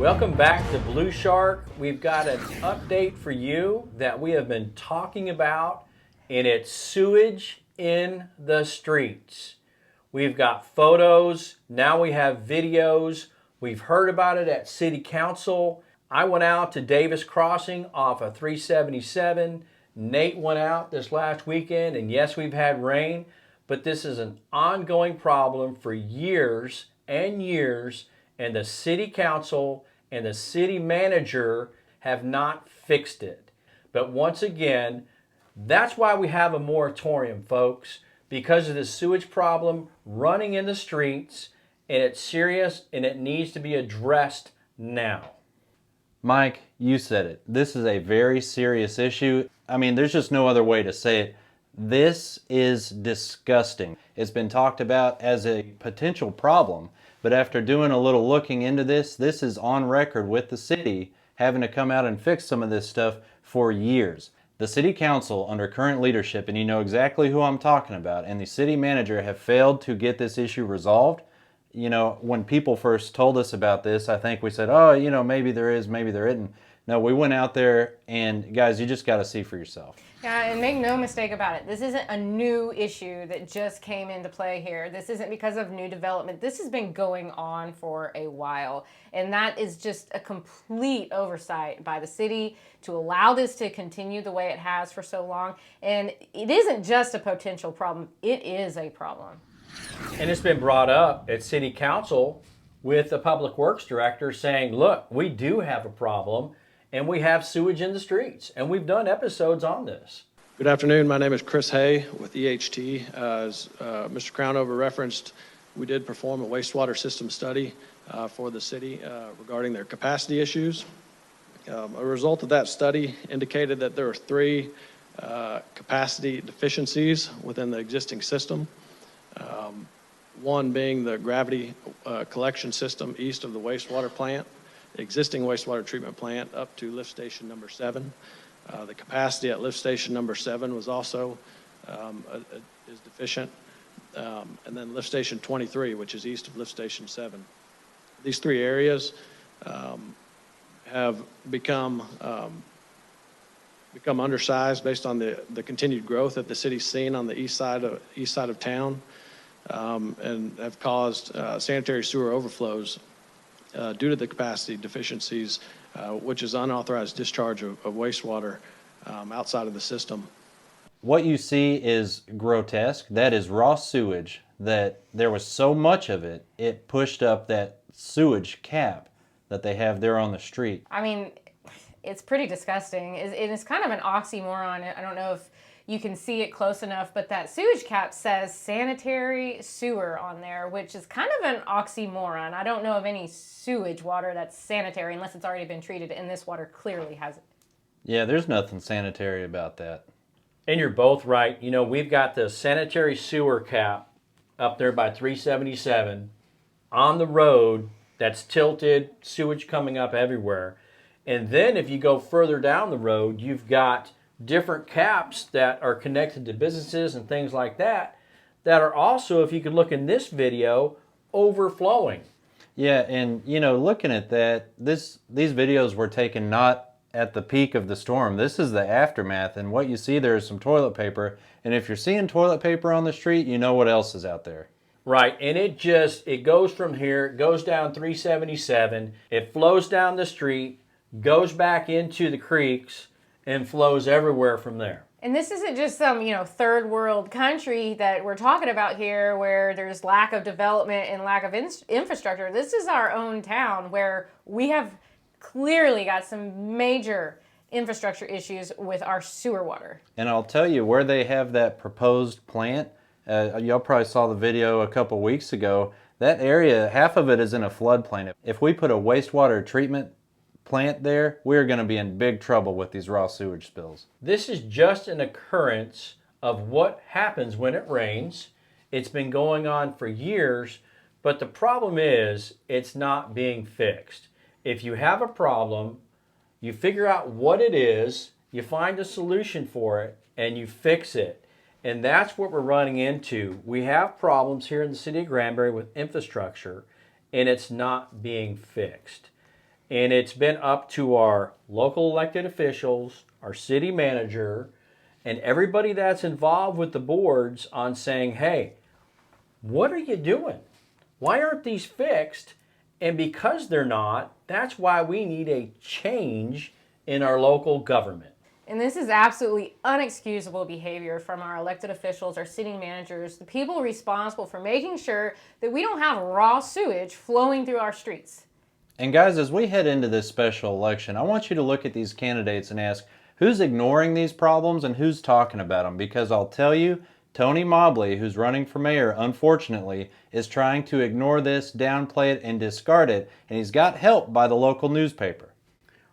Welcome back to Blue Shark. We've got an update for you that we have been talking about, and it's sewage in the streets. We've got photos, now we have videos. We've heard about it at City Council. I went out to Davis Crossing off of 377. Nate went out this last weekend, and yes, we've had rain, but this is an ongoing problem for years and years, and the City Council and the city manager have not fixed it. But once again, that's why we have a moratorium, folks, because of the sewage problem running in the streets, and it's serious and it needs to be addressed now. Mike, you said it. This is a very serious issue. I mean, there's just no other way to say it. This is disgusting. It's been talked about as a potential problem, but after doing a little looking into this is on record with the city having to come out and fix some of this stuff for years. The city council under current leadership, and you know exactly who I'm talking about, and the city manager have failed to get this issue resolved. You know, when people first told us about this, I think we said, oh, you know, maybe there is, maybe there isn't. No, we went out there, and guys, you just got to see for yourself. Yeah, and make no mistake about it. This isn't a new issue that just came into play here. This isn't because of new development. This has been going on for a while, and that is just a complete oversight by the city to allow this to continue the way it has for so long. And it isn't just a potential problem. It is a problem. And it's been brought up at City Council with the Public Works Director saying, look, we do have a problem and we have sewage in the streets. And we've done episodes on this. Good afternoon. My name is Chris Hay with EHT. As Mr. Crownover referenced, we did perform a wastewater system study for the city regarding their capacity issues. A result of that study indicated that there are 3 capacity deficiencies within the existing system. One being the gravity collection system east of the wastewater plant, the existing wastewater treatment plant up to lift station number 7. The capacity at lift station number 7 was also is deficient. And then lift station 23, which is east of lift station 7. These 3 areas have become undersized based on the continued growth that the city's seen on the east side of town, and have caused sanitary sewer overflows due to the capacity deficiencies, which is unauthorized discharge of wastewater outside of the system. What you see is grotesque. That is raw sewage, that there was so much of it, it pushed up that sewage cap that they have there on the street. I mean, it's pretty disgusting. It's kind of an oxymoron. I don't know if you can see it close enough, but that sewage cap says sanitary sewer on there, which is kind of an oxymoron. I don't know of any sewage water that's sanitary unless it's already been treated, and this water clearly hasn't. Yeah, there's nothing sanitary about that. And you're both right. You know, we've got the sanitary sewer cap up there by 377 on the road that's tilted, sewage coming up everywhere. And then if you go further down the road, you've got different caps that are connected to businesses and things like that are also, if you could look in this video, overflowing. Yeah, and you know, looking at that, these videos were taken not at the peak of the storm. This is the aftermath, and what you see there is some toilet paper, and if you're seeing toilet paper on the street, you know what else is out there. Right, and it goes from here, it goes down 377, it flows down the street, goes back into the creeks, and flows everywhere from there. And this isn't just some, third world country that we're talking about here where there's lack of development and lack of infrastructure. This is our own town where we have clearly got some major infrastructure issues with our sewer water. And I'll tell you, where they have that proposed plant, y'all probably saw the video a couple weeks ago, that area, half of it is in a floodplain. If we put a wastewater treatment plant there, we're going to be in big trouble with these raw sewage spills. This is just an occurrence of what happens when it rains. It's been going on for years, but the problem is it's not being fixed. If you have a problem, you figure out what it is, you find a solution for it, and you fix it. And that's what we're running into. We have problems here in the city of Granbury with infrastructure, and it's not being fixed. And it's been up to our local elected officials, our city manager, and everybody that's involved with the boards on saying, hey, what are you doing? Why aren't these fixed? And because they're not, that's why we need a change in our local government. And this is absolutely unexcusable behavior from our elected officials, our city managers, the people responsible for making sure that we don't have raw sewage flowing through our streets. And guys, as we head into this special election, I want you to look at these candidates and ask, who's ignoring these problems and who's talking about them? Because I'll tell you, Tony Mobley, who's running for mayor, unfortunately, is trying to ignore this, downplay it, and discard it, and he's got help by the local newspaper.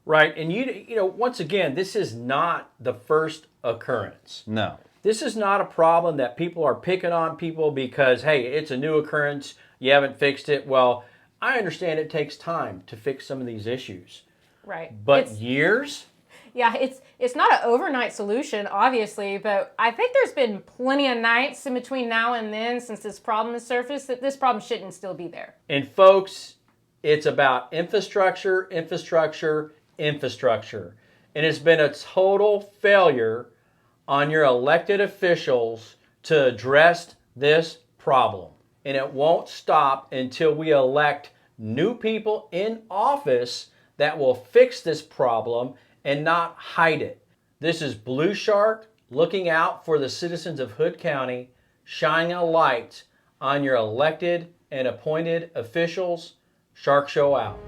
Right, and you know, once again, this is not the first occurrence. No. This is not a problem that people are picking on people because, hey, it's a new occurrence, you haven't fixed it. Well, I understand it takes time to fix some of these issues. Right. But years? Yeah, it's not an overnight solution, obviously, but I think there's been plenty of nights in between now and then since this problem has surfaced that this problem shouldn't still be there. And folks, it's about infrastructure, infrastructure, infrastructure. And it's been a total failure on your elected officials to address this problem. And it won't stop until we elect new people in office that will fix this problem and not hide it. This is Blue Shark looking out for the citizens of Hood County, shining a light on your elected and appointed officials. Shark Show out.